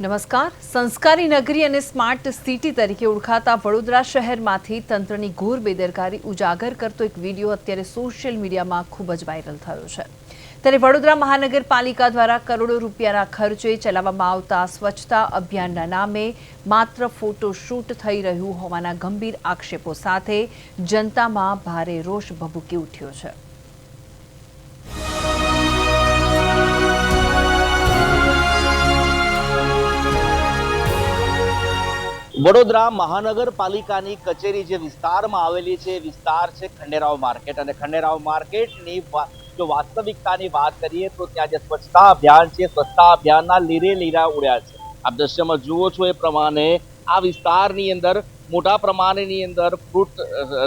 નમસ્કાર. સંસ્કારી નગરી અને સ્માર્ટ સિટી તરીકે ઓળખાતા વડોદરા શહેરમાંથી તંત્રની ઘોર બેદરકારી ઉજાગર કરતો એક વિડીયો અત્યારે સોશિયલ મીડિયામાં ખૂબ જ વાયરલ થયો છે. ત્યારે વડોદરા મહાનગરપાલિકા દ્વારા કરોડો રૂપિયાના ખર્ચે ચલાવવામાં આવતા સ્વચ્છતા અભિયાનના નામે માત્ર ફોટોશૂટ થઈ રહ્યું હોવાના ગંભીર આક્ષેપો સાથે જનતામાં ભારે રોષ ભભૂકી ઉઠ્યો છે. વડોદરા મહાનગરપાલિકાની કચેરી જે વિસ્તારમાં આવેલી છે વિસ્તાર છે ખંડેરાવ માર્કેટ અને ખંડેરાવ માર્કેટની જો વાસ્તવિકતાની વાત કરીએ તો ત્યાં જે સ્વચ્છતા અભિયાન છે સ્વચ્છતા અભિયાનના લીરે લીરા ઉડ્યા છે. આપ દ્રશ્યમાં જુઓ છો એ પ્રમાણે આ વિસ્તારની અંદર મોટા પ્રમાણની અંદર ફ્રૂટ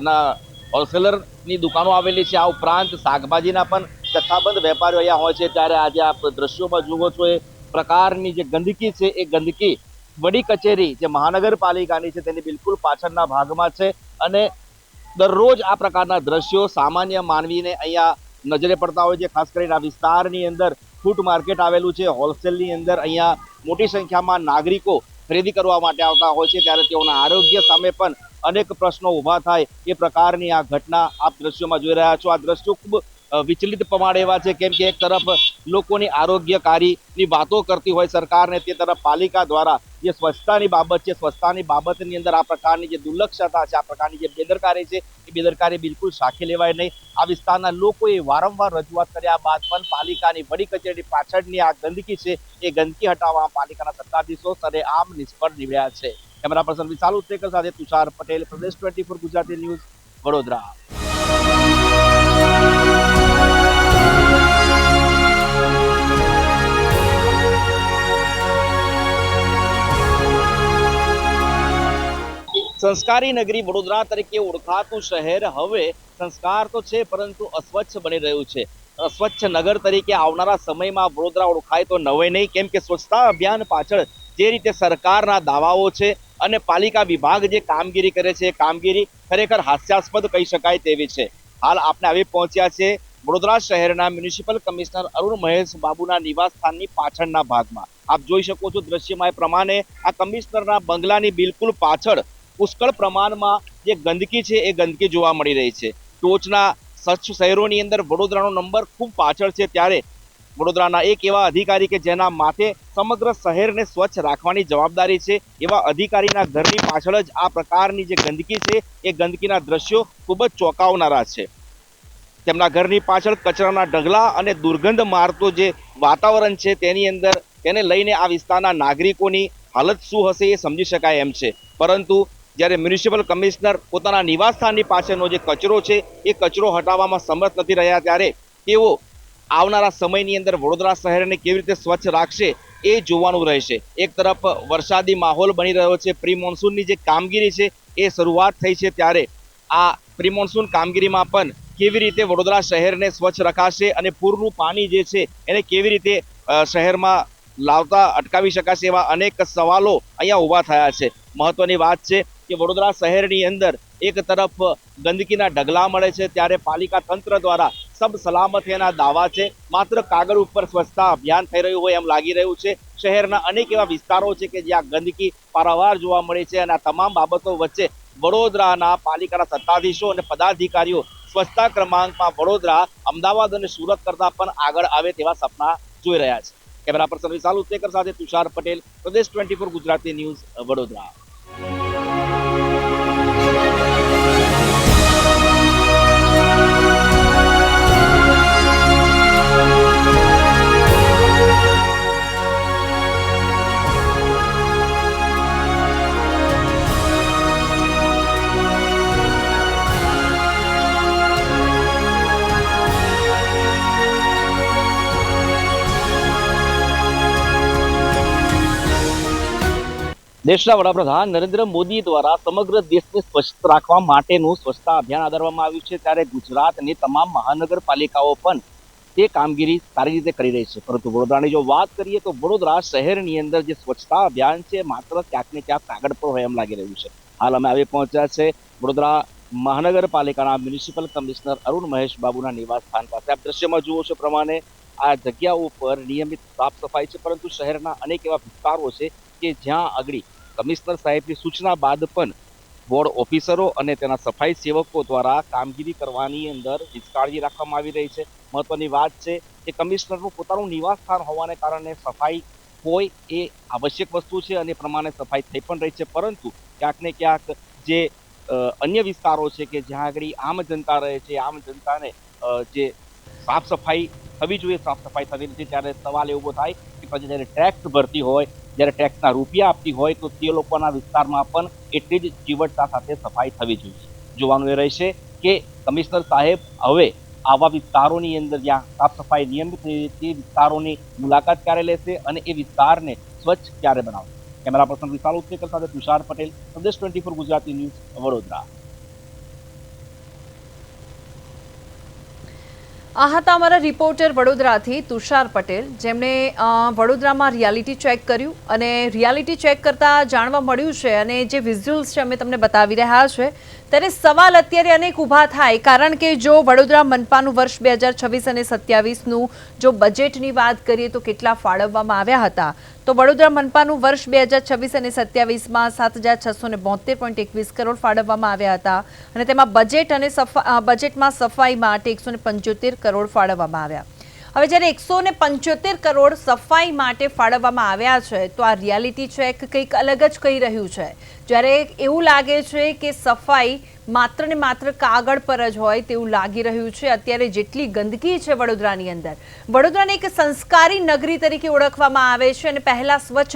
ના હોલસેલરની દુકાનો આવેલી છે. આ ઉપરાંત શાકભાજીના પણ જથ્થાબંધ વેપારીઓ અહીંયા હોય છે. ત્યારે આજે આપ દ્રશ્યોમાં જુઓ છો એ પ્રકારની જે ગંદકી છે એ ગંદકી વડી કચેરી જે મહાનગરપાલિકાની છે તેની બિલકુલ પાછળના ભાગમાં છે અને દરરોજ આ પ્રકારના દ્રશ્યો સામાન્ય માનવીને અહીંયા નજરે પડતા હોય છે. ખાસ કરીને આ વિસ્તારની અંદર ફૂડ માર્કેટ આવેલું છે. હોલસેલની અંદર અહીંયા મોટી સંખ્યામાં નાગરિકો ખરીદી કરવા માટે આવતા હોય છે. ત્યારે તેઓના આરોગ્ય સામે પણ અનેક પ્રશ્નો ઊભા થાય એ પ્રકારની આ ઘટના આપ દ્રશ્યોમાં જોઈ રહ્યા છો. આ દ્રશ્યો ખૂબ વિચલિત પ્રમાણે એવા છે કેમ કે એક તરફ લોકોની આરોગ્યકારીની વાતો કરતી હોય સરકારને, તે તરફ પાલિકા દ્વારા જે સ્વચ્છતાની બાબત છે સ્વચ્છતાની બાબતની અંદર આ પ્રકારની જે દુર્લક્ષતા છે, આ પ્રકારની જે બેદરકારી છે એ બેદરકારી બિલકુલ સાખી લેવાય નહીં. આ વિસ્તારના લોકોએ વારંવાર રજૂઆત કર્યા બાદ પણ પાલિકાની વડી કચેરી પાછળની આ ગંદકી છે એ ગંદકી હટાવવા પાલિકાના સત્તાધીશો સરેઆમ નિષ્ફળ નીવડ્યા છે. કેમેરા પર્સન વિશાલ ઉત્તેકર સાથે તુષાર પટેલ, પ્રદેશ 24 ગુજરાતી ન્યૂઝ, વડોદરા. સંસ્કારી નગરી વડોદરા તરીકે ઓળખાતું શહેર હવે સંસ્કાર તો છે પરંતુ અસ્વચ્છ બની રહ્યું છે. અસ્વચ્છ નગર તરીકે આવનારા સમયમાં વડોદરા ઓળખાય તો નવાય નહીં, કેમ કે સ્વચ્છતા અભિયાન પાછળ જે રીતે સરકારના દાવાઓ છે અને પાલિકા વિભાગ જે કામગીરી કરે છે એ કામગીરી ખરેખર હાસ્યાસ્પદ કહી શકાય તેવી છે. હાલ આપણે આવી પહોંચ્યા છે વડોદરા શહેરના મ્યુનિસિપલ કમિશનર અરુણ મહેશ બાબુના નિવાસ સ્થાનની પાછળના ભાગમાં. આપ જોઈ શકો છો દ્રશ્યમાં એ પ્રમાણે આ કમિશનરના બંગલાની બિલકુલ પાછળ પુષ્કળ પ્રમાણમાં જે ગંદકી છે એ ગંદકી જોવા મળી રહી છે. ટોચના સ્વચ્છ શહેરોની અંદર વડોદરાનો નંબર ખૂબ પાછળ છે. ત્યારે વડોદરાના એક એવા અધિકારી કે જેના માથે સમગ્ર શહેરને સ્વચ્છ રાખવાની જવાબદારી છે, એવા અધિકારીના ઘરની પાછળ જ આ પ્રકારની જે ગંદકી છે એ ગંદકીના દ્રશ્યો ખૂબ જ ચોંકાવનારા છે. તેમના ઘરની પાછળ કચરાના ઢગલા અને દુર્ગંધ મારતો જે વાતાવરણ છે તેની અંદર તેને લઈને આ વિસ્તારના નાગરિકોની હાલત શું હશે એ સમજી શકાય એમ છે. પરંતુ જ્યારે મ્યુનિસિપલ કમિશનર પોતાના નિવાસ સ્થાનની પાછળનો જે કચરો છે એ કચરો હટાવવામાં સમર્થ નથી રહ્યા, ત્યારે તેઓ આવનારા સમયની અંદર વડોદરા શહેરને કેવી રીતે સ્વચ્છ રાખશે એ જોવાનું રહેશે. એક તરફ વરસાદી માહોલ બની રહ્યો છે, પ્રી મોન્સૂનની જે કામગીરી છે એ શરૂઆત થઈ છે, ત્યારે આ પ્રી મોન્સૂન કામગીરીમાં પણ કેવી રીતે વડોદરા શહેરને સ્વચ્છ રખાશે અને પૂરનું પાણી જે છે એને કેવી રીતે શહેરમાં લાવતા અટકાવી શકાશે એવા અનેક સવાલો અહીંયા ઊભા થયા છે. મહત્વની વાત છે કે વડોદરા શહેરની અંદર એક તરફ ગંદકીના ઢગલા મળે છે, ત્યારે પાલિકા તંત્ર દ્વારા સબ સલામતીના દાવા છે. માત્ર કાગળ ઉપર સ્વચ્છતા અભિયાન થઈ રહ્યું હોય એમ લાગી રહ્યું છે. શહેરના અનેક એવા વિસ્તારો છે કે જ્યાં ગંદકી પારાવાર જોવા મળે છે અને આ તમામ બાબતો વચ્ચે વડોદરાના પાલિકાના સત્તાધીશો અને પદાધિકારીઓ સ્વચ્છતા ક્રમાંકમાં વડોદરા, અમદાવાદ અને સુરત કરતા પણ આગળ આવે તેવા સપના જોઈ રહ્યા છે. કેમેરા પર્સન વિશાલ ઉત્તેકર સાથે તુષાર પટેલ, પ્રદેશ 24 ગુજરાતી ન્યૂઝ, વડોદરા. દેશના વડાપ્રધાન નરેન્દ્ર મોદી દ્વારા સમગ્ર દેશને સ્વચ્છ રાખવા માટેનું સ્વચ્છતા અભિયાન આદરવામાં આવ્યું છે. ત્યારે ગુજરાતની તમામ મહાનગરપાલિકાઓ પણ તે કામગીરી સારી રીતે કરી રહી છે. પરંતુ વડોદરાની જો વાત કરીએ તો વડોદરા શહેરની અંદર જે સ્વચ્છતા અભિયાન છે માત્ર ક્યાંક ને ક્યાંક કાગળ પર હોય એમ લાગી રહ્યું છે. હાલ અમે આવી પહોંચ્યા છે વડોદરા મહાનગરપાલિકાના મ્યુનિસિપલ કમિશનર અરુણ મહેશ બાબુના નિવાસ સ્થાન પાસે. આપ દ્રશ્યમાં જુઓ છો પ્રમાણે આ જગ્યાઓ પર નિયમિત સાફ સફાઈ છે, પરંતુ શહેરના અનેક એવા વિસ્તારો છે કે જ્યાં આગળ કમિશનર સાહેબની સૂચના બાદ પણ બોર્ડ ઓફિસરો અને તેના સફાઈ સેવકો દ્વારા કામગીરી કરવાની અંદર નિષ્કાળજી રાખવામાં આવી રહી છે. મહત્વની વાત છે કે કમિશનરનું પોતાનું નિવાસ સ્થાન હોવાને કારણે સફાઈ હોય એ આવશ્યક વસ્તુ છે અને પ્રમાણે સફાઈ થઈ પણ રહી છે, પરંતુ ક્યાંક ને ક્યાંક જે અન્ય વિસ્તારો છે કે જ્યાં આગળ આમ જનતા રહે છે, આમ જનતાને જે સાફ સફાઈ થવી જોઈએ, સાફ સફાઈ થવી નથી, ત્યારે સવાલ એવો થાય કે પછી જ્યારે ટેક્સ ભરતી હોય, જ્યારે ટેક્સના રૂપિયા આપતી હોય, તો તે લોકોના વિસ્તારમાં પણ એટલી જ ચીવટતા સાથે સફાઈ થવી જોઈએ. જોવાનું એ રહેશે કે કમિશનર સાહેબ હવે આવા વિસ્તારોની અંદર જ્યાં સાફ સફાઈ નિયમિત તે વિસ્તારોની મુલાકાત ક્યારે લેશે અને એ વિસ્તારને સ્વચ્છ ક્યારે બનાવશે. કેમેરા પર્સન વિશાલ ઉત્તેકર સાથે તુષાર પટેલ, સંદેશ 24 ગુજરાતી ન્યૂઝ, વડોદરા. આ હતા અમારા રિપોર્ટર વડોદરાથી તુષાર પટેલ, જેમણે વડોદરામાં રિયાલિટી ચેક કર્યું અને રિયાલિટી ચેક કરતા જાણવા મળ્યું છે અને જે વિઝ્યુઅલ્સ છે અમે તમને બતાવી રહ્યા છે, ત્યારે સવાલ અત્યારે અનેક ઊભા થાય, કારણ કે જો વડોદરા મનપાનું વર્ષ 2026 અને 27નું જો બજેટની વાત કરીએ તો કેટલા ફાળવવામાં આવ્યા હતા, તો વડોદરા મનપાનું વર્ષ 2026 અને 27માં 7,672.21 કરોડ ફાળવવામાં આવ્યા હતા અને તેમાં બજેટમાં સફાઈ માટે 175 કરોડ ફાળવવામાં આવ્યા. હવે જ્યારે 175 કરોડ સફાઈ માટે ફાળવવામાં આવ્યા છે, તો આ રિયાલિટી ચેક કંઈક અલગ જ કહી રહ્યું છે. જ્યારે એવું લાગે છે કે સફાઈ માત્ર ને માત્ર કાગળ પર જ હોય તેવું લાગી રહ્યું છે. અત્યારે જેટલી ગંદકી છે વડોદરાની અંદર, વડોદરાને એક સંસ્કારી નગરી તરીકે ઓળખવામાં આવે છે અને પહેલા સ્વચ્છ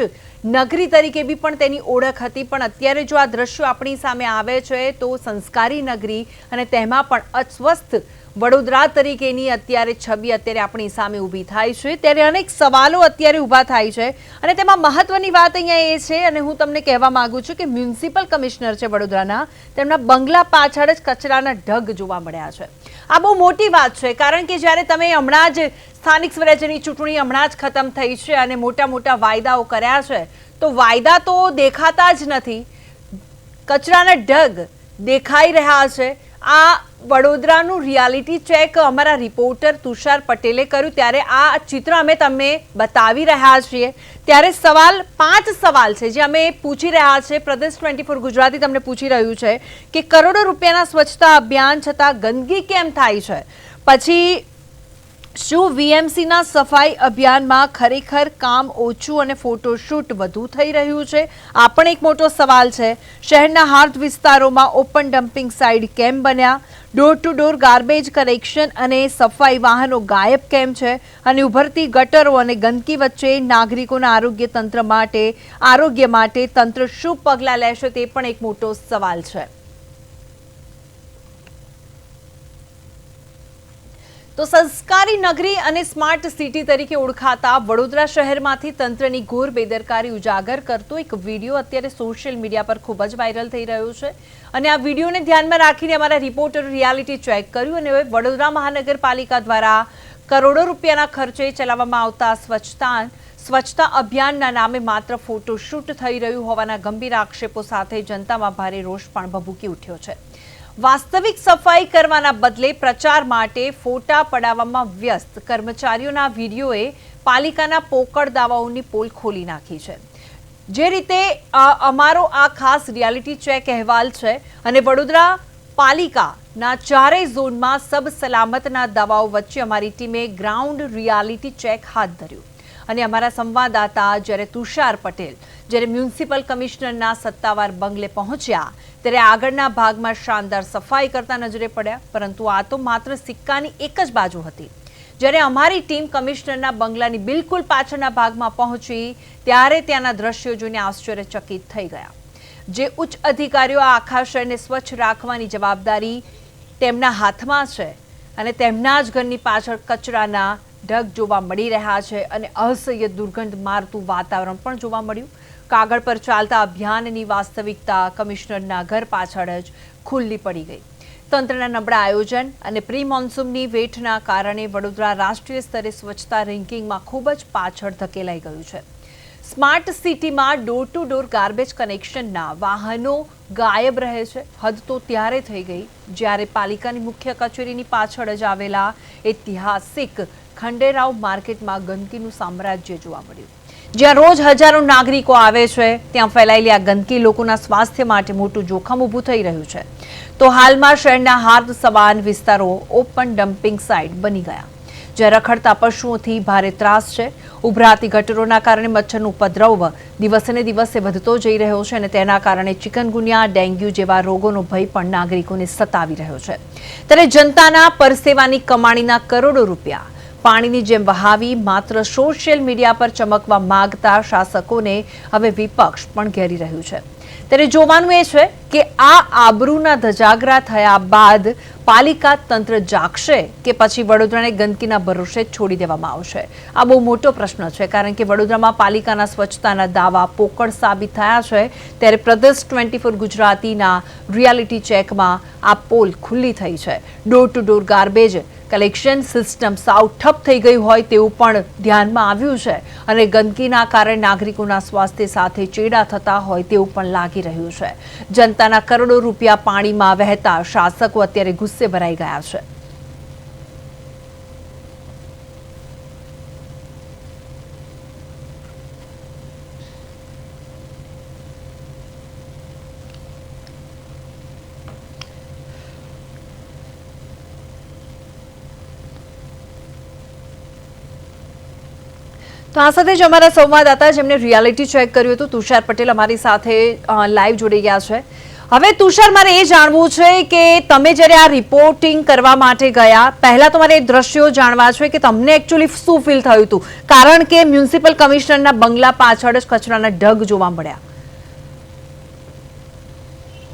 નગરી તરીકે બી પણ તેની ઓળખ હતી, પણ અત્યારે જો આ દ્રશ્યો આપણી સામે આવે છે તો સંસ્કારી નગરી અને તેમાં પણ અસ્વસ્થ વડોદરા તરીકેની અત્યારે છબી અત્યારે આપણી સામે ઊભી થાય છે. ત્યારે અનેક સવાલો અત્યારે ઊભા થાય છે અને તેમાં મહત્વની વાત અહીંયા એ છે, અને હું તમને કહેવા માંગુ છું કે મ્યુનિસિપલ કમિશનર છે વડોદરાના, તેમના બંગલા પાછળ જ કચરાના ઢગ જોવા મળ્યા છે. આ બહુ મોટી વાત છે, કારણ કે જ્યારે તમે હમણાં જ સ્થાનિક સ્વરાજ્યની ચૂંટણી હમણાં જ ખતમ થઈ છે અને મોટા મોટા વાયદાઓ કર્યા છે, તો વાયદા તો દેખાતા જ નથી, કચરાના ઢગ દેખાઈ રહ્યા છે. આ વડોદરાનું રિયાલિટી ચેક અમારા રિપોર્ટર તુષાર પટેલે કર્યું, ત્યારે આ ચિત્ર અમે તમને બતાવી રહ્યા છીએ. ત્યારે 5 સવાલ છે જે અમે પૂછી રહ્યા છે. પ્રદેશ 24 ગુજરાતી તમને પૂછી રહ્યું છે કે કરોડો રૂપિયાના સ્વચ્છતા અભિયાન છતાં ગંદકી કેમ થાય છે? પછી શું વીએમસીના સફાઈ અભિયાનમાં ખરેખર કામ ઓછું અને ફોટોશૂટ વધુ થઈ રહ્યું છે? આ પણ એક મોટો સવાલ છે. શહેરના હાર્દ વિસ્તારોમાં ઓપન ડમ્પિંગ સાઇટ કેમ બન્યા? Door to door garbage collection અને સફાઈ વાહનો ગાયબ કેમ છે? અને ઉભરતી ગટરો અને ગંદકી વચ્ચે નાગરિકોના આરોગ્ય માટે તંત્ર શું પગલાં લેશે? તે પણ એક મોટો સવાલ છે. તો સંસ્કારી નગરી અને સ્માર્ટ સિટી તરીકે ઓળખાતા વડોદરા શહેરમાંથી તંત્રની ઘોર બેદરકારી ઉજાગર કરતો એક વિડીયો અત્યારે સોશિયલ મીડિયા પર ખૂબ જ વાયરલ થઈ રહ્યો છે અને આ વિડીયોને ધ્યાનમાં રાખીને અમારા રિપોર્ટર રિયાલિટી ચેક કર્યું અને વડોદરા મહાનગરપાલિકા દ્વારા કરોડો રૂપિયાના ખર્ચે ચલાવવામાં આવતા સ્વચ્છતા અભિયાનના નામે માત્ર ફોટોશૂટ થઈ રહ્યું હોવાના ગંભીર આક્ષેપો સાથે જનતામાં ભારે રોષ પણ ભભૂકી ઉઠ્યો છે. વાસ્તવિક સફાઈ કરવાના બદલે પ્રચાર માટે ફોટા પડાવવામાં વ્યસ્ત કર્મચારીઓના વિડીયોએ પાલિકાના પોકળ દાવાઓની પોલ ખોલી નાખી છે. જે રીતે અમારો આ ખાસ રિયાલિટી ચેક અહેવાલ છે અને વડોદરા પાલિકાના 4 ઝોનમાં સબ સલામતના દાવાઓ વચ્ચે અમારી ટીમે ગ્રાઉન્ડ રિયાલિટી ચેક હાથ ધર્યું અને અમારા સંવાદદાતા જ્યારે તુષાર પટેલ જ્યારે મ્યુનિસિપલ કમિશનરના સત્તાવાર બંગલે પહોંચ્યા ત્યારે આગળના ભાગમાં શાનદાર સફાઈ કરતા નજરે પડ્યા, પરંતુ આ તો માત્ર સિક્કાની એક જ બાજુ હતી. જ્યારે અમારી ટીમ કમિશનરના બંગલાની બિલકુલ પાછળના ભાગમાં પહોંચી ત્યારે ત્યાંના દ્રશ્યો જોઈને આશ્ચર્યચકિત થઈ ગયા. જે ઉચ્ચ અધિકારીઓ આ આખા શહેરને સ્વચ્છ રાખવાની જવાબદારી તેમના હાથમાં છે અને તેમના જ ઘરની પાછળ કચરાના ઢગ જોવા મળી રહ્યા છે અને અસહ્ય દુર્ગંધ મારતું વાતાવરણ પણ જોવા મળ્યું. કાગળ પર ચાલતા અભિયાનની વાસ્તવિકતા કમિશનરના ઘર પાછળ જ ખુલ્લી પડી ગઈ. તંત્રના નબળા આયોજન અને પ્રી મોન્સૂનની વેઠના કારણે વડોદરા રાષ્ટ્રીય સ્તરે સ્વચ્છતા રેન્કિંગમાં ખૂબ જ પાછળ ધકેલાઈ ગયું છે. સ્માર્ટ સિટીમાં ડોર ટુ ડોર ગાર્બેજ કનેક્શનના વાહનો ગાયબ રહે છે. હદ તો ત્યારે થઈ ગઈ જ્યારે પાલિકાની મુખ્ય કચેરીની પાછળ જ આવેલા ઐતિહાસિક ખંડેરાવ માર્કેટમાં ગંદકીનું સામ્રાજ્ય જોવા મળ્યું, જ્યાં રોજ હજારો નાગરિકો આવે છે ત્યાં ફેલાયેલી આ ગંદકી લોકોના સ્વાસ્થ્ય માટે મોટું જોખમ ઊભું થઈ રહ્યું છે. તો હાલમાં શહેરના હાર્દ સવાન વિસ્તારો ઓપન ડમ્પિંગ સાઇટ બની ગયા, જ્યાં રખડતા પશુઓથી ભારે ત્રાસ છે. ઉભરાતી ગટરોના કારણે મચ્છરનો ઉપદ્રવ દિવસે ને દિવસે વધતો જઈ રહ્યો છે અને તેના કારણે ચિકનગુનિયા, ડેન્ગ્યુ જેવા રોગોનો ભય પણ નાગરિકોને સતાવી રહ્યો છે. ત્યારે જનતાના પરસેવાની કમાણીના કરોડો રૂપિયા પાણીની જેમ વહાવી માત્ર સોશિયલ મીડિયા પર ચમકવા માંગતા શાસકોને હવે વિપક્ષ પણ ઘેરી રહ્યું છે. ત્યારે જોવાનું એ છે કે આ આબરૂના ધજાગરા થયા બાદ પાલિકા તંત્ર જાગશે કે પછી વડોદરાને ગંદકીના ભરોસે છોડી દેવામાં આવશે. આ બહુ મોટો પ્રશ્ન છે, કારણ કે વડોદરામાં પાલિકાના સ્વચ્છતાના દાવા પોકળ સાબિત થયા છે. ત્યારે પ્રદેશ 24 ગુજરાતીના રિયાલિટી ચેકમાં આ પોલ ખુલ્લી થઈ છે. Door to door garbage collection system સાવ ઠપ થઈ ગઈ હોય તેવું પણ ધ્યાનમાં આવ્યું છે અને ગંદકીના કારણે નાગરિકોના સ્વાસ્થ્ય સાથે ચેડા થતા હોય તેવું પણ લાગી રહ્યું છે. જનતાના કરોડો રૂપિયા પાણીમાં વહેતા શાસકો અત્યારે ગુસ્સે ભરાઈ ગયા છે. તો આ સાથે જ અમારા સંવાદદાતા જેમને રિયાલિટી ચેક કર્યું હતું તુષાર પટેલ અમારી સાથે લાઈવ જોડી ગયા છે. હવે તુષાર, મારે એ જાણવું છે કે તમે જ્યારે આ રિપોર્ટિંગ કરવા માટે ગયા પહેલા તમારે દ્રશ્યો જાણવા છે કે તમને એકચ્યુઅલી શું ફીલ થયું હતું, કારણ કે મ્યુનિસિપલ કમિશનરના બંગલા પાછળ જ કચરાના ઢગ જોવા મળ્યા.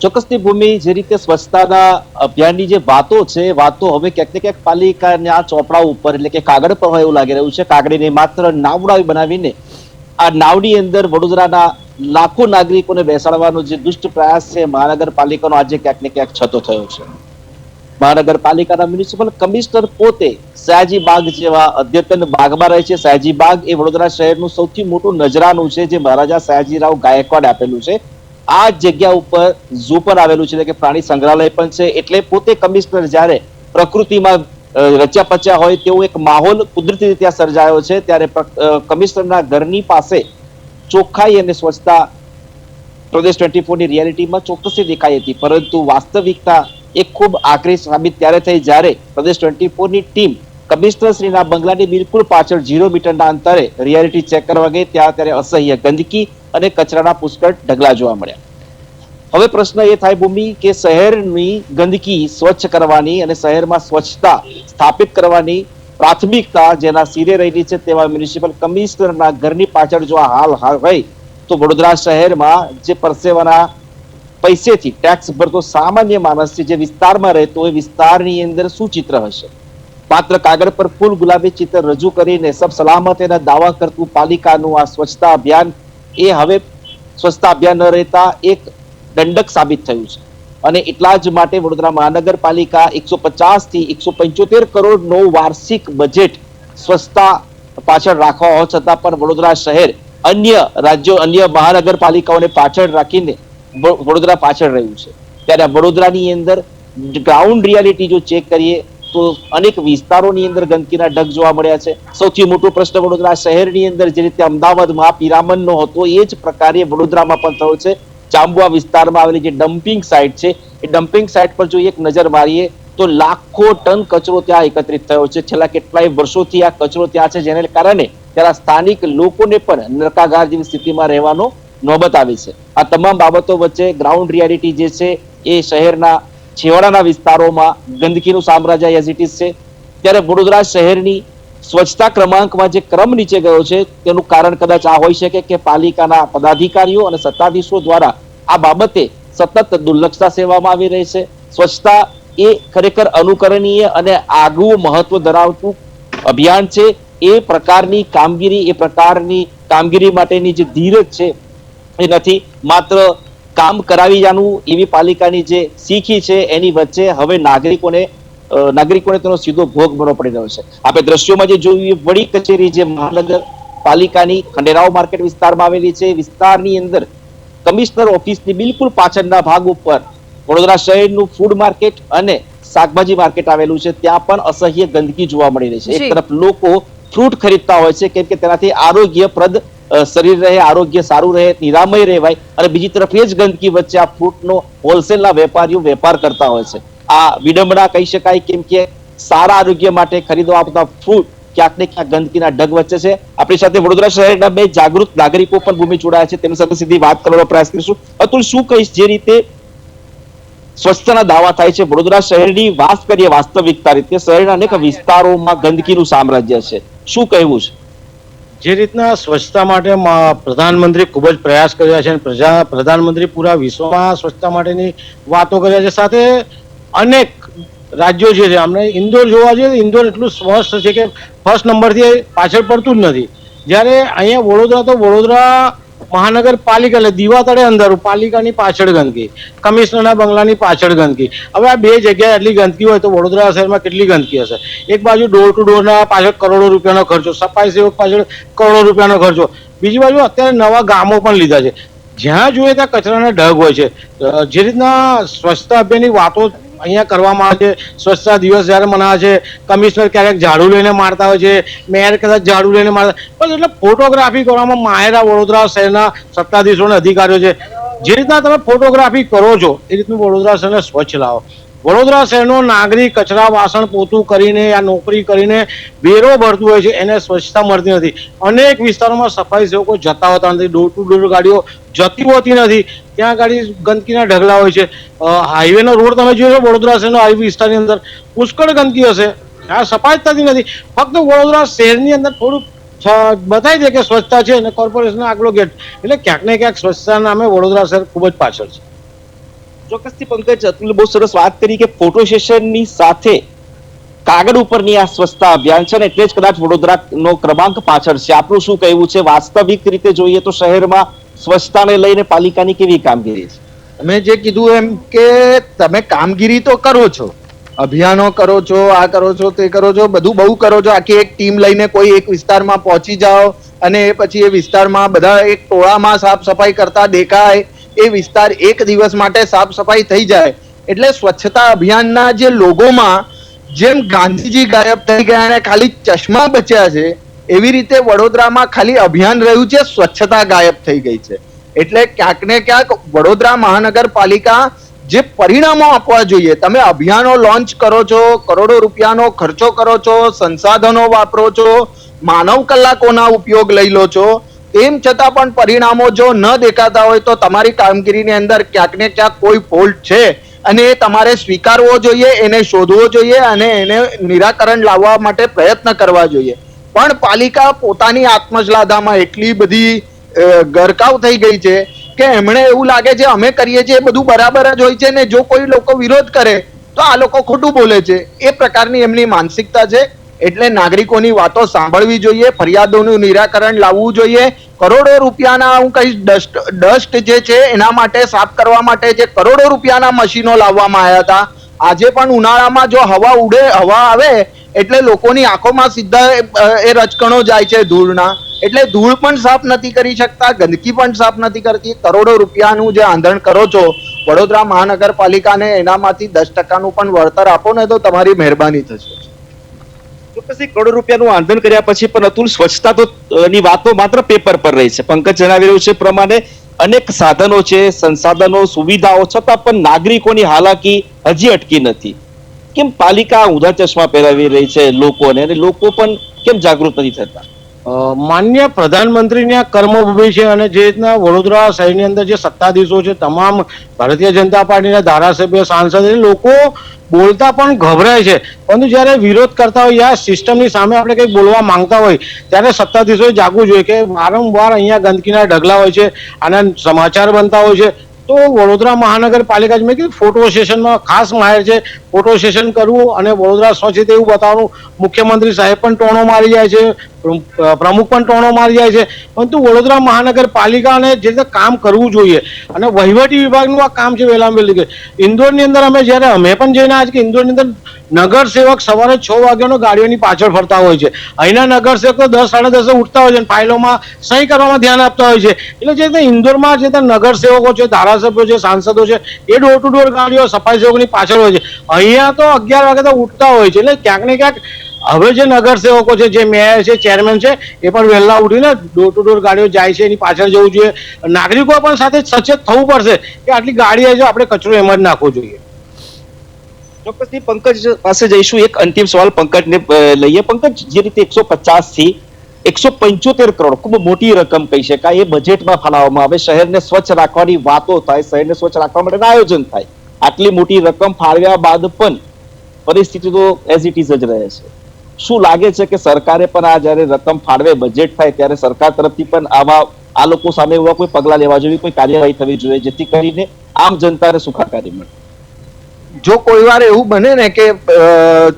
ચોક્કસથી ભૂમિ, જે રીતે સ્વચ્છતાના અભિયાનની જે વાતો છે, વાતો હવે ક્યાંક ને ક્યાંક પાલિકાના ચોપડા ઉપર એટલે કે કાગળ પર હોય એવું લાગી રહ્યું છે. કાગળને માત્ર નાવડા બનાવીને આ નાવની અંદર વડોદરાના લાખો નાગરિકોને બેસાડવાનો જે દુષ્ટ પ્રયાસ છે મહાનગરપાલિકાનો આજે ક્યાંક ને ક્યાંક છતો થયો છે. મહાનગરપાલિકાના મ્યુનિસિપલ કમિશનર પોતે સયાજી બાગ જેવા અદ્યતન બાગમાં રહે છે. સયાજી બાગ એ વડોદરા શહેરનું સૌથી મોટું નજરાનું છે, જે મહારાજા સયાજીરાવ ગાયકવાડ આપેલું છે. આ જગ્યા ઉપર ઝૂ પણ આવેલું છે, કે પ્રાણી સંગ્રહાલય પણ છે. એટલે પોતે કમિશનર જ્યારે પ્રકૃતિમાં રચ્યા પચ્યા હોય તેવો એક માહોલ કુદરતી રીતે સર્જાયો છે, ત્યારે કમિશનરના ઘરની પાસે ચોખ્ખાઈ અને સ્વચ્છતા પ્રદેશ 24 ની રિયાલિટીમાં ચોક્કસથી દેખાઈ હતી. પરંતુ વાસ્તવિકતા એક ખૂબ આકરી સાબિત ત્યારે થઈ જ્યારે પ્રદેશ 24 ની ટીમ કમિશનરશ્રીના બંગલાની બિલકુલ પાછળ 0 મીટરના અંતરે રિયાલિટી ચેક કરવા ગઈ. ત્યારે અસહ્ય ગંદકી અને કચરાના પુષ્કળ ઢગલા જોવા મળ્યા. હવે પ્રશ્ન એ થાય ભૂમિ કે શહેરની ગંદકી સ્વચ્છ કરવાની અને શહેરમાં સ્વચ્છતા સ્થાપિત કરવાની પ્રાથમિકતા જેના સિરે રહેલી છે તેવા મ્યુનિસિપલ કમિશનરના ઘરની પાછળ જો આ હાલ હોય તો વડોદરા શહેરમાં જે પરસેવાના પૈસેથી ટેક્સ ભરતો સામાન્ય માણસ છે, જે વિસ્તારમાં રહેતો એ વિસ્તારની અંદર શું ચિત્ર હશે? માત્ર કાગળ પર ફૂલ ગુલાબી ચિત્ર રજૂ કરીને સબ સલામત એના દાવા કરતું પાલિકાનું આ સ્વચ્છતા અભિયાન એ હવે સ્વચ્છતા અભિયાન ન રહેતા એક દંડક સાબિત થયું છે. અને એટલા જ માટે વડોદરા મહાનગરપાલિકા 150 થી 175 કરોડનો વાર્ષિક બજેટ સ્વચ્છતા પાછળ રાખવા હોવા છતાં પણ વડોદરા શહેર અન્ય રાજ્યો, અન્ય મહાનગરપાલિકાઓને પાછળ રાખીને વડોદરા પાછળ રહ્યું છે. ત્યારે વડોદરાની અંદર ગ્રાઉન્ડ રિયાલિટી જો ચેક કરીએ તો અનેક વિસ્તારોની અંદર ગંદકીના ઢગ જોવા મળ્યા છે. સૌથી મોટો પ્રશ્ન વડોદરા શહેરની અંદર જે રીતે અમદાવાદમાં પિરામણનો હતો એ જ પ્રકારે વડોદરામાં પણ થયો છે. જાંબુઆ વિસ્તારમાં આવેલી જે ડમ્પિંગ સાઇટ છે એ ડમ્પિંગ સાઇટ પર જો એક નજર મારીએ તો લાખો ટન કચરો ત્યાં એકત્રિત થયો છે. છેલ્લા કેટલાય વર્ષોથી આ કચરો ત્યાં છે, જેને કારણે ત્યાં સ્થાનિક લોકોને પણ નરકાગાર જેવી સ્થિતિમાં રહેવાનો નોબત આવી છે. આ તમામ બાબતો વચ્ચે ગ્રાઉન્ડ રિયાલિટી જે છે એ શહેરના છેવાડાના વિસ્તારોમાં ગંદકીનું સામ્રાજ્ય એઝ ઇટ ઇઝ છે. ત્યારે વડોદરા શહેરની સ્વચ્છતા ક્રમાંકમાં જે ક્રમ નીચે ગયો છે તેનું કારણ કદાચ આ હોઈ શકે કે પાલિકાના પદાધિકારીઓ અને સત્તાધીશો દ્વારા આ બાબતે સતત દુર્લક્ષતા સેવામાં આવી રહી છે. સ્વચ્છતા એ ખરેખર અનુકરણીય અને આગવું મહત્વ ધરાવતું અભિયાન છે. એ પ્રકારની કામગીરી માટેની જે ધીરજ છે એ નથી. માત્ર કામ કરાવી જાણવું એવી પાલિકાની જે શીખી છે એની વચ્ચે હવે નાગરિકોને તેનો સીધો ભોગ બનવો પડી રહ્યો છે. આપણે દ્રશ્યોમાં જે જોયું વડી કચેરી જે મહાનગરપાલિકાની ખંડેરાવ માર્કેટ વિસ્તારમાં આવેલી છે, વિસ્તારની અંદર કમિશનર ઓફિસની બિલકુલ પાછળના ભાગ ઉપર વડોદરા શહેરનું ફૂડ માર્કેટ અને શાકભાજી માર્કેટ આવેલું છે ત્યાં પણ અસહ્ય ગંદકી જોવા મળી રહી છે. જી. એક તરફ લોકો ફ્રૂટ ખરીદતા હોય છે કેમ કે તેનાથી આરોગ્યપ્રદ શરીર રહે, આરોગ્ય સારું રહે, નિરામય રહેવાય, અને બીજી તરફ એ જ ગંદકી વચ્ચે આ ફ્રૂટનો હોલસેલના વેપારીઓ વેપાર કરતા હોય છે. આ વિડંબના કહી શકાય કેમ કે સારા આરોગ્ય માટે ખરીદવા આવતા ફ્રૂટ ક્યાંક ને ક્યાંક ગંદકીના ઢગ વચ્ચે છે. આપણી સાથે વડોદરા શહેરના બે જાગૃત નાગરિકો પણ ભૂમિ જોડાયા છે, તેમની સાથે સીધી વાત કરવાનો પ્રયાસ કરીશું. અતુલ, શું કહીશ, જે રીતે સ્વચ્છતાના દાવા થાય છે, વડોદરા શહેરની વાત કરીએ વાસ્તવિકતા રીતે શહેરના અનેક વિસ્તારોમાં ગંદકીનું સામ્રાજ્ય છે, શું કહેવું છે? જે રીતના સ્વચ્છતા માટે પ્રધાનમંત્રી ખૂબ જ પ્રયાસ કર્યા છે અને પ્રધાનમંત્રી પૂરા વિશ્વમાં સ્વચ્છતા માટેની વાતો કર્યા છે. સાથે અનેક રાજ્યો જે છે, આપણે ઇન્દોર જોવા જઈએ તો ઇન્દોર એટલું સ્વચ્છ છે કે ફર્સ્ટ નંબરથી પાછળ પડતું જ નથી. જ્યારે અહીંયા વડોદરા મહાનગરપાલિકા એટલે દીવા તળે અંદર પાલિકાની પાછળ ગંદકી, કમિશનરના બંગલાની પાછળ ગંદકી. હવે આ બે જગ્યાએ એટલી ગંદકી હોય તો વડોદરા શહેરમાં કેટલી ગંદકી હશે? એક બાજુ ડોર ટુ ડોરના પાછળ કરોડો રૂપિયાનો ખર્ચો, સફાઈ સેવક પાછળ કરોડો રૂપિયાનો ખર્ચો, બીજી બાજુ અત્યારે નવા ગામો પણ લીધા છે જ્યાં જોઈએ ત્યાં કચરાના ઢગ હોય છે. જે રીતના સ્વચ્છતા અભિયાનની વાતો અહીંયા કરવામાં આવે છે, સ્વચ્છતા દિવસ જ્યારે મનાવે છે, કમિશનર ક્યારેક ઝાડુ લઈને મારતા હોય છે, મેયર કદાચ ઝાડુ લઈને મારતા, પણ એટલે ફોટોગ્રાફી કરવામાં માહેરા વડોદરા શહેરના સત્તાધીશો અને અધિકારીઓ છે. જે રીતના તમે ફોટોગ્રાફી કરો છો એ રીતનું વડોદરા શહેરને સ્વચ્છ લાવો. વડોદરા શહેરનો નાગરિક કચરા વાસણ પોતું કરીને આ નોકરી કરીને વેરો ભરતું હોય છે, એને સ્વચ્છતા મળતી નથી. અનેક વિસ્તારોમાં સફાઈ સેવકો જતા હોતા નથી, ડોર ટુ ડોર ગાડીઓ જતી હોતી નથી, ત્યાં ગાડી ગંદકીના ઢગલા હોય છે. હાઈવેનો રોડ તમે જોયો છો વડોદરા શહેરનો હાઈવે વિસ્તારની અંદર પુષ્કળ ગંદકી હશે, આ સફાઈ જ થતી નથી. ફક્ત વડોદરા શહેરની અંદર થોડુંક બતાવી દે કે સ્વચ્છતા છે અને કોર્પોરેશનનો આગલો ગેટ, એટલે ક્યાંક ને ક્યાંક સ્વચ્છતા નામે વડોદરા શહેર ખૂબ જ પાછળ છે. ચોક્કસથી પંકજ, અતુલે બહુ સરસ વાત કરી કે ફોટો સેશનની સાથે કાગળ ઉપરની આ સ્વચ્છતા અભિયાન છે ને એટલે જ કદાચ વડોદરાનો ક્રમાંક પાછળ છે. આપણું શું કહેવું છે? વાસ્તવિક રીતે જોઈએ તો શહેરમાં સ્વચ્છતાને લઈને પાલિકાની કેવી કામગીરી છે? તમે જે કીધું એમ કે તમે કામગીરી તો કરો છો, અભિયાનો કરો છો, આ કરો છો, તે કરો છો, બધું બહુ કરો છો. આખી એક ટીમ લઈને કોઈ એક વિસ્તારમાં પહોંચી જાઓ અને એ પછી એ વિસ્તારમાં બધા એક ટોળામાં સાફ સફાઈ કરતા દેખાય, એ વિસ્તાર એક દિવસ માટે સાફ સફાઈ થઈ જાય. એટલે સ્વચ્છતા અભિયાનના જે લોગોમાં જેમ ગાંધીજી ગાયબ થઈ ગયા અને ખાલી ચશ્મા બચ્યા છે, એવી રીતે વડોદરામાં ખાલી અભિયાન રહ્યું છે, સ્વચ્છતા ગાયબ થઈ ગઈ છે. એટલે ક્યાંક ને ક્યાંક વડોદરા મહાનગરપાલિકા જે પરિણામો આપવા જોઈએ, તમે અભિયાનો લોન્ચ કરો છો, કરોડો રૂપિયાનો ખર્ચો કરો છો, સંસાધનો વાપરો છો, માનવ કલાકોના ઉપયોગ લઈ લો છો, તેમ છતાં પણ પરિણામો જો ન દેખાતા હોય તો તમારી કામગીરીની અંદર ક્યાંક ને ક્યાંક કોઈ ફોલ્ટ છે અને એ તમારે સ્વીકારવો જોઈએ, એને શોધવો જોઈએ અને એને નિરાકરણ લાવવા માટે પ્રયત્ન કરવા જોઈએ. પણ પાલિકા પોતાની આત્મશ્લાઘામાં એટલી બધી ગરકાવ થઈ ગઈ છે કે એમણે એવું લાગે છે અમે કરીએ છીએ એ બધું બરાબર જ હોય છે ને જો કોઈ લોકો વિરોધ કરે તો આ લોકો ખોટું બોલે છે, એ પ્રકારની એમની માનસિકતા છે. એટલે નાગરિકોની વાતો સાંભળવી જોઈએ, ફરિયાદોનું નિરાકરણ લાવવું જોઈએ. કરોડો રૂપિયાના હું કહીશ ડસ્ટ જે છે એના માટે સાફ કરવા માટે જે કરોડો રૂપિયાના મશીનો લાવવામાં આવ્યા હતા, આજે પણ ઉનાળામાં જો હવા આવે એટલે લોકોની આંખોમાં સીધા એ રચકણો જાય છે ધૂળના, એટલે ધૂળ પણ સાફ નથી કરી શકતા, ગંદકી પણ સાફ નથી કરતી. કરોડો રૂપિયાનું જે આંધણ કરો છો વડોદરા મહાનગરપાલિકાને, એનામાંથી 10% પણ વળતર આપો ને તો તમારી મહેરબાની થશે. ચોક્કસથી કરોડો રૂપિયાનું આંદોલન કર્યા પછી પણ અતુલ, સ્વચ્છતા તો ની વાતો માત્ર પેપર પર રહી છે. પંકજ જણાવી રહ્યું છે પ્રમાણે અનેક સાધનો છે, સંસાધનો, સુવિધાઓ છતાં પણ નાગરિકોની હાલાકી હજી અટકી નથી. કેમ પાલિકા ઊંધા ચશ્મા પહેરાવી રહી છે લોકોને અને લોકો પણ કેમ જાગૃત નથી થતા? માન્ય પ્રધાનમંત્રીની આ કર્મભૂમિ છે અને જે રીતના વડોદરા શહેરની અંદર જે સત્તાધીશો છે, તમામ ભારતીય જનતા પાર્ટીના ધારાસભ્ય, સાંસદ, લોકો બોલતા પણ ગભરાય છે. પરંતુ જ્યારે વિરોધ કરતા હોય યા સિસ્ટમની સામે આપણે કંઈક બોલવા માંગતા હોય ત્યારે સત્તાધીશોએ જાગવું જોઈએ કે વારંવાર અહીંયા ગંદકીના ઢગલા હોય છે, આના સમાચાર બનતા હોય છે. તો વડોદરા મહાનગરપાલિકા જ મેં કીધું ફોટો સેશનમાં ખાસ માહેર છે. ફોટો સેશન કરવું અને વડોદરા સ્વચ્છ છે એવું બતાવવાનું મુખ્યમંત્રી સાહેબ પણ ટોણો મારી જાય છે, પ્રમુખ પણ ટોણો મારી જાય છે. પરંતુ વડોદરા મહાનગરપાલિકાને જે રીતે કામ કરવું જોઈએ અને વહીવટી વિભાગનું આ કામ છે વહેલામાં વહેલી કે ઇન્દોરની અંદર અમે પણ જઈને આજ કે ઇન્દોરની અંદર નગરસેવક સવારે 6 વાગ્યાનો ગાડીઓની પાછળ ફરતા હોય છે. અહીંના નગરસેવક તો 10 સાડા 10 ઉઠતા હોય છે અને ફાઇલોમાં સહી કરવામાં ધ્યાન આપતા હોય છે. એટલે જે રીતે ઇન્દોરમાં જે નગરસેવકો છે, ધારાસભ્યો છે, સાંસદો છે, એ ડોર ટુ ડોર ગાડીઓ સફાઈ સેવકોની પાછળ હોય છે. અહીંયા તો 11 વાગે તો ઉઠતા હોય છે. એટલે ક્યાંક ને ક્યાંક હવે જે નગરસેવકો છે, જે મેયર છે, ચેરમેન છે, એ પણ વહેલા ઉઠીને ડોર ટુ ડોર ગાડીઓ જાય છે, એની પાછળ જવું જોઈએ. નાગરિકો પણ સાથે સચેત થવું પડશે કે આટલી ગાડી છે, આપણે કચરો એમ જ નાખવો જોઈએ. ચોક્કસથી પંકજ પાસે જઈશું. એક અંતિમ સવાલ પંકજને લઈએ. પંકજ, જે રીતે 150 થી 175 કરોડ ખૂબ મોટી રકમ કહી શકાય એ બજેટમાં ફાળવવામાં આવે, શહેરને સ્વચ્છ રાખવાની વાતો થાય, શહેરને સ્વચ્છ રાખવા માટેનું આયોજન થાય, આટલી મોટી રકમ ફાળવ્યા બાદ પણ પરિસ્થિતિ તો એઝ ઇટ ઇઝ જ રહે છે. શું લાગે છે કે સરકારે પણ આ જયારે રકમ ફાળવે, બજેટ થાય, ત્યારે સરકાર તરફથી પણ આ લોકો સામે એવા કોઈ પગલા લેવા જોઈએ, કોઈ કાર્યવાહી થવી જોઈએ, જેથી કરીને આમ જનતાને સુખાકારી મળે? જો કોઈ વાર એવું બને ને કે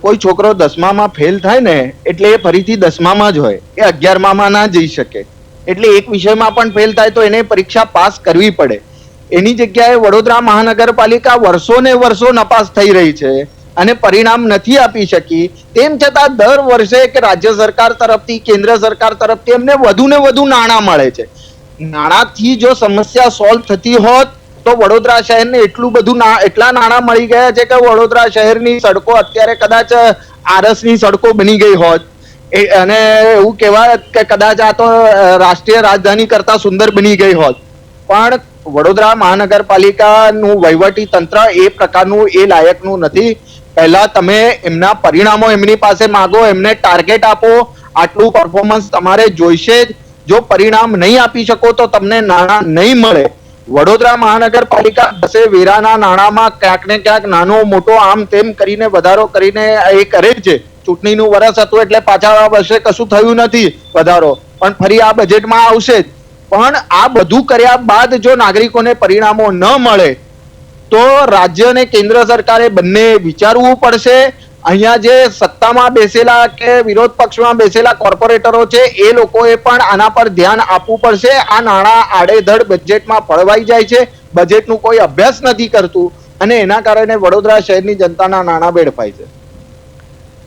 કોઈ છોકરો 10મામાં ફેલ થાય ને એટલે એ ફરીથી 10મામાં જ હોય, એ 11મામાં ના જઈ શકે. એટલે એક વિષયમાં પણ ફેલ થાય તો એને પરીક્ષા પાસ કરવી પડે. એની જગ્યાએ વડોદરા મહાનગરપાલિકા વર્ષો ને વર્ષો નપાસ થઈ રહી છે અને પરિણામ નથી આપી શકી. તેમ છતાં દર વર્ષે કે રાજ્ય સરકાર તરફથી, કેન્દ્ર સરકાર તરફથી એમને વધુ ને વધુ નાણાં મળે છે. નાણાંથી જો સમસ્યા સોલ્વ થતી હોત તો વડોદરા શહેરને એટલા નાણાં મળી ગયા છે કે વડોદરા શહેરની સડકો અત્યારે કદાચ આરસની સડકો બની ગઈ હોત અને એવું કહેવાય કે કદાચ આ તો રાષ્ટ્રીય રાજધાની કરતા સુંદર બની ગઈ હોત. પણ વડોદરા મહાનગરપાલિકાનું વહીવટી તંત્ર એ પ્રકારનું, એ લાયકનું નથી. પહેલા તમે એમના પરિણામો એમની પાસે માંગો, એમને ટાર્ગેટ આપો, આટલું પરફોર્મન્સ તમારે જોઈશે જ. જો પરિણામ નહીં આપી શકો તો તમને નાણાં નહીં મળે. વડોદરા મહાનગરપાલિકા દસે વેરાના નાણાંમાં ક્યાંક ને ક્યાંક નાનો મોટો આમ તેમ કરીને વધારો કરીને એ કરે છે. ચૂંટણીનું વર્ષ હતું એટલે પાછા વર્ષે કશું થયું નથી વધારો, પણ ફરી આ બજેટમાં આવશે જ. પણ આ બધું કર્યા બાદ જો નાગરિકોને પરિણામો ન મળે તો રાજ્ય અને કેન્દ્ર સરકારે બંને વિચારવું પડશે. અહીંયા જે સત્તામાં બેસેલા કે વિરોધ પક્ષમાં બેસેલા કોર્પોરેટરો છે એ લોકોએ પણ આના પર ધ્યાન આપવું પડશે. આ નાણાં આડેધડ બજેટમાં ફળવાઈ જાય છે, બજેટનું કોઈ અભ્યાસ નથી કરતું અને એના કારણે વડોદરા શહેરની જનતાના નાણાં વેડફાય છે.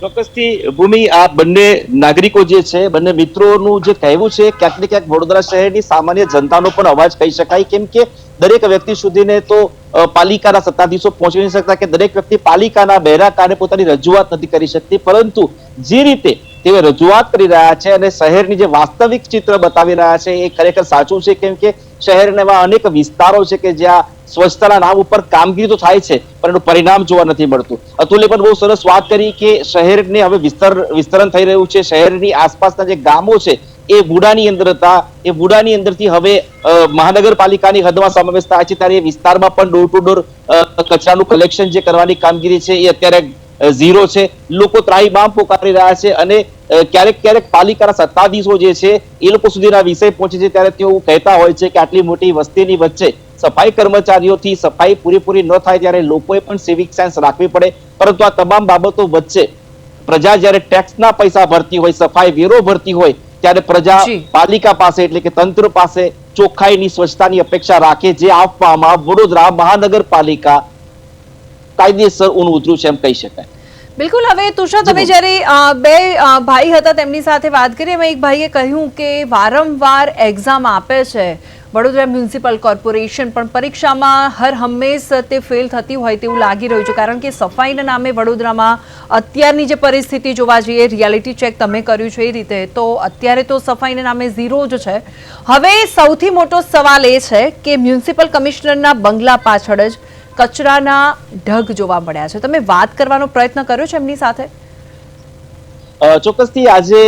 ચોક્કસથી ભૂમિ, આ બંને નાગરિકો જે છે, બંને મિત્રોનું જે કહેવું છે, ક્યાંક ને ક્યાંક વડોદરા શહેરની સામાન્ય જનતાનો પણ અવાજ કહી શકાય. કેમ કે દરેક વ્યક્તિ સુધીને તો પાલિકાના સત્તાધીશો પહોંચી નહીં શકતા, કે દરેક વ્યક્તિ પાલિકાના બહેરા કારણે પોતાની રજૂઆત નથી કરી શકતી. પરંતુ જે રીતે તેઓ રજૂઆત કરી રહ્યા છે અને શહેરની જે વાસ્તવિક ચિત્ર બતાવી રહ્યા છે એ ખરેખર સાચું છે. કેમ કે શહેરના એવા અનેક વિસ્તારો છે કે જ્યાં સ્વચ્છતાના નામ ઉપર કામગીરી તો થાય છે પણ એનું પરિણામ જોવા નથી મળતું. અતુલે પણ બહુ સરસ વાત કરી કે શહેરને હવે વિસ્તરણ થઈ રહ્યું છે. શહેરની આસપાસના જે ગામો છે એ વુડાની અંદર હતા, એ વુડાની અંદરથી હવે મહાનગરપાલિકાની હદમાં સમાવેશ થાય છે. ત્યારે એ વિસ્તારમાં પણ ડોર ટુ ડોર કચરાનું કલેક્શન જે કરવાની કામગીરી છે એ અત્યારે ઝીરો છે. લોકો ત્રાહિમામ પોકારી રહ્યા છે અને ક્યારેક ક્યારેક પાલિકાના સત્તાધીશો જે છે એ લોકો સુધીના વિષય પહોંચે છે ત્યારે તેઓ કહેતા હોય છે કે આટલી મોટી વસ્તીની વચ્ચે સફાઈ કર્મચારીઓથી સફાઈ પૂરેપૂરી ન થાય ત્યારે લોકોએ પણ સિવિક સેન્સ રાખવી પડે. પરંતુ આ તમામ બાબતો વચ્ચે પ્રજા જ્યારે ટેક્સના પૈસા ભરતી હોય, સફાઈ વેરો ભરતી હોય, ત્યારે પ્રજા પાલિકા પાસે એટલે કે તંત્ર પાસે ચોખ્ખાઈની, સ્વચ્છતાની અપેક્ષા રાખે, જે આપવામાં વડોદરા મહાનગરપાલિકા કાયદેસર ઊન ઉતર્યું છે એમ કહી શકાય. બિલકુલ. હવે તુષાર, તમે જ્યારે બે ભાઈ હતા તેમની સાથે વાત કરી, એમાં એક ભાઈએ કહ્યું કે વારંવાર એક્ઝામ આપે છે વડોદરા મ્યુનિસિપલ કોર્પોરેશન, પણ પરીક્ષામાં હર હંમેશ તે ફેલ થતી હોય તેવું લાગી રહ્યું છે. કારણ કે સફાઈના નામે વડોદરામાં અત્યારની જે પરિસ્થિતિ જોવા જઈએ, રિયાલિટી ચેક તમે કર્યું છે એ રીતે, તો અત્યારે તો સફાઈના નામે ઝીરો જ છે. હવે સૌથી મોટો સવાલ એ છે કે મ્યુનિસિપલ કમિશનરના બંગલા પાછળ જ કચરાના ઢગ જોવા મળ્યા છે. તમે વાત કરવાનો પ્રયત્ન કર્યો છે એમની સાથે? ચોક્કસથી આજે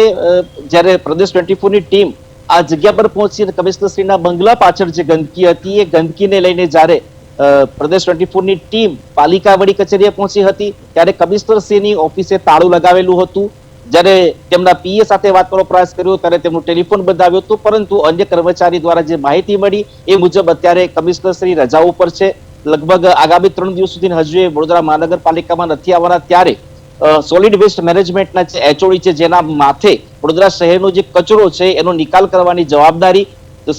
જ્યારે પ્રદેશ 24 ની ટીમ આ જગ્યા પર પહોંચી, કમિશનરશ્રીના બંગલા પાછળ જે ગંદકી હતી એ ગંદકીને લઈને જ્યારે પ્રદેશ 24 ની ટીમ પાલિકા વડી કચેરીએ પહોંચી હતી ત્યારે કમિશનરશ્રીની ઓફિસે તાળું લગાવેલું હતું. જ્યારે તેમના પીએ સાથે વાત કરવાનો પ્રયાસ કર્યો ત્યારે તેમનું ટેલિફોન બંધ આવ્યું હતું. પરંતુ અન્ય કર્મચારી દ્વારા જે માહિતી મળી એ મુજબ અત્યારે કમિશનરશ્રી રજા ઉપર છે. લગભગ આગામી 3 દિવસ સુધી હજુ વડોદરા મહાનગરપાલિકામાં નથી આવવાના. ત્યારે સોલિડ વેસ્ટ મેનેજમેન્ટના જે એચઓડી છે જેના માથે વડોદરા શહેરનો જે કચરો છે એનો નિકાલ કરવાની જવાબદારી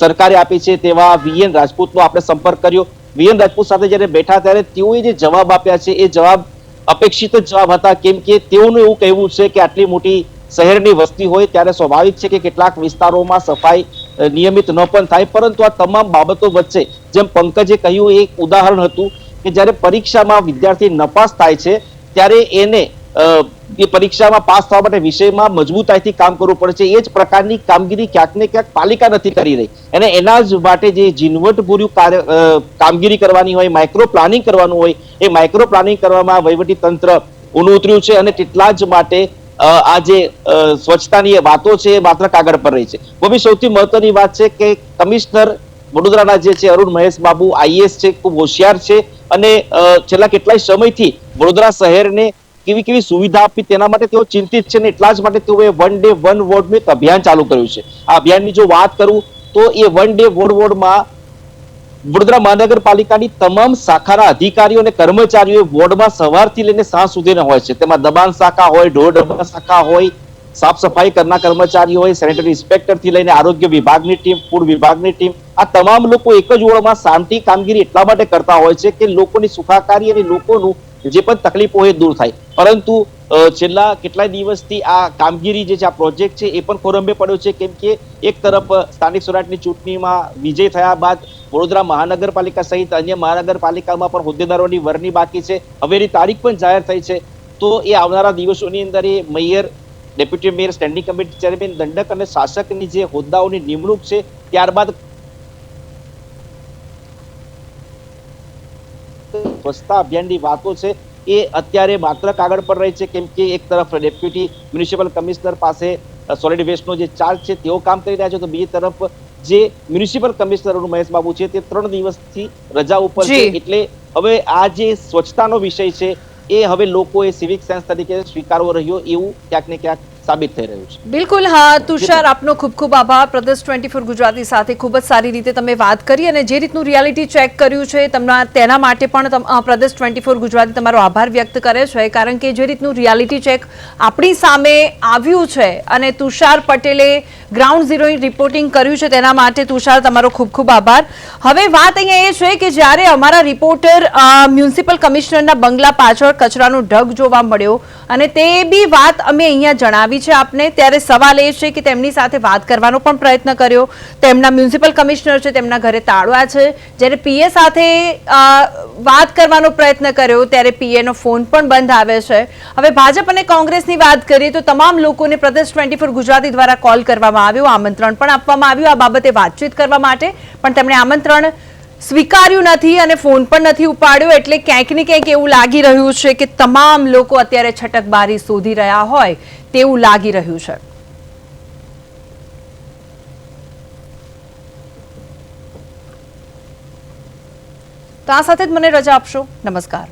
સરકારે આપી છે તેવા વીએન રાજપૂતનો આપણે સંપર્ક કર્યો. વીએન રાજપૂત સાથે જ્યારે બેઠા ત્યારે તેઓએ જે જવાબ આપ્યા છે એ જવાબ અપેક્ષિત જ જવાબ હતા, કેમ કે તેઓનું એવું કહેવું છે કે આટલી મોટી શહેરની વસ્તી હોય ત્યારે સ્વાભાવિક છે કે કેટલાક વિસ્તારોમાં સફાઈ નિયમિત ન પણ થાય, પરંતુ આ તમામ બાબતો વચ્ચે જેમ પંકજે કહ્યું એક ઉદાહરણ હતું કે જ્યારે પરીક્ષામાં વિદ્યાર્થી નપાસ થાય છે ત્યારે એને એ પરીક્ષામાં પાસ થવા માટે વિષયમાં મજબૂતાઈથી કામ કરવું પડે છે. એ જ પ્રકારની કામગીરી ક્યાંક ને ક્યાંક પાલિકા નથી કરી રહી અને એના જ માટે જે ઝીણવટભર્યું કામગીરી કરવાની હોય, માઇક્રો પ્લાનિંગ કરવાનું હોય, એ માઇક્રો પ્લાનિંગ કરવામાં વહીવટી તંત્ર ઊનું ઉતર્યું છે અને તેટલા જ માટે આ જે સ્વચ્છતાની વાતો છે એ માત્ર કાગળ પર રહી છે. બબી, સૌથી મહત્વની વાત છે કે કમિશનર વડોદરાના જે છે અરુણ મહેશ બાબુ આઈએએસ છે, ખૂબ હોશિયાર છે અને છેલ્લા કેટલાય સમયથી વડોદરા શહેરને કેવી કેવી સુવિધા આપી તેના માટે તેઓ ચિંતિત છે અને એટલા જ માટે તેઓએ વન ડે વન વોર્ડનું એક અભિયાન ચાલુ કર્યું છે. આ અભિયાનની જો વાત કરું તો એ વન ડે વોર્ડમાં વડોદરા મહાનગરપાલિકાની તમામ શાખાના અધિકારીઓ અને કર્મચારીઓ વોર્ડમાં સવારથી લઈને સાંજ સુધીના હોય છે. તેમાં દબાણ શાખા હોય, ઢોર ડબ્બા શાખા હોય, સાફ સફાઈ કરનાર કર્મચારીઓ હોય, સેનેટરી ઇન્સ્પેક્ટર થી લઈને આરોગ્ય વિભાગની ટીમ, ફૂડ વિભાગની ટીમ, આ તમામ લોકો એક જ વોર્ડમાં શાંતિ કામગીરી એટલા માટે કરતા હોય છે કે લોકોની સુખાકારી અને લોકોનું જે પણ તકલીફો હોય દૂર થાય. પરંતુ છેલ્લા કેટલાય દિવસથી આ કામગીરી જે છે, આ પ્રોજેક્ટ છે એ પણ ખોરંભે પડ્યો છે, કેમ કે એક તરફ સ્થાનિક સ્વરાજની ચૂંટણીમાં વિજય થયા બાદ વડોદરા મહાનગરપાલિકા સહિત અન્ય મહાનગરપાલિકામાં પણ હોદ્દેદારોની વરણી બાકી છે. હવે એની તારીખ પણ જાહેર થઈ છે, તો એ આવનારા દિવસોની અંદર એ mayor, deputy mayor, standing committee chairman, દંડક અને શાસકની જે હોદ્દાઓની નિમણૂક છે ત્યારબાદ સ્વચ્છતા અભિયાનની વાતો છે એ અત્યારે માત્ર કાગળ પર રહી છે, કેમ કે એક તરફ ડેપ્યુટી મ્યુનિસિપલ કમિશનર પાસે સોલિડ વેસ્ટનો જે ચાર્જ છે તેઓ કામ કરી રહ્યા છે, તો બીજી તરફ જે મ્યુનિસિપલ કમિશનર મહેશ બાબુ છે તે 3 દિવસથી રજા ઉપર છે. એટલે હવે આ જે સ્વચ્છતાનો વિષય છે એ હવે લોકોએ સિવિક સેન્સ તરીકે સ્વીકારવો રહ્યો એવું ક્યાંક ને ક્યાંક સાબિત થઈ રહ્યું છે. બિલકુલ. હા તુષાર, આપનો ખૂબ ખૂબ આભાર. પ્રદેશ 24 ગુજરાતી સાથે ખૂબ જ સારી રીતે તમે વાત કરી અને જે રીતનું રિયાલિટી ચેક કર્યું છે તેના માટે પણ પ્રદેશ 24 ગુજરાતી તમારો આભાર વ્યક્ત કરે છે, કારણ કે જે રીતનું રિયાલિટી ચેક આપણી સામે આવ્યું છે અને તુષાર પટેલે ગ્રાઉન્ડ ઝીરો રિપોર્ટિંગ કર્યું છે તેના માટે તુષાર તમારો ખૂબ ખૂબ આભાર. હવે વાત અહીંયા એ છે કે જ્યારે અમારા રિપોર્ટર મ્યુનિસિપલ કમિશનરના બંગલા પાછળ કચરાનો ઢગ જોવા મળ્યો અને તે બી વાત અમે અહીંયા જણાવી છે આપને, ત્યારે સવાલ એ છે કે તેમની સાથે વાત કરવાનો પણ પ્રયત્ન કર્યો. તેમના મ્યુનિસિપલ કમિશનર છે, તેમના ઘરે તાળા છે. જ્યારે પીએ સાથે વાત કરવાનો પ્રયત્ન કર્યો ત્યારે પીએ નો ફોન પણ બંધ આવે છે. હવે ભાજપ અને કોંગ્રેસની વાત કરીએ તો તમામ લોકોને પ્રદેશ 24 ગુજરાતી દ્વારા કોલ કરવામાં આવ્યો, આમંત્રણ પણ આપવામાં આવ્યું આ બાબતે વાતચીત કરવા માટે, પણ તેમણે આમંત્રણ સ્વીકાર્યું નથી અને ફોન પણ નથી ઉપાડ્યો. એટલે ક્યાંક ને ક્યાંક એવું લાગી રહ્યું છે કે તમામ લોકો અત્યારે છટકબારી શોધી રહ્યા હોય તેવું લાગી રહ્યું છે. તો આ સાથે જ મને રજા આપશો. નમસ્કાર.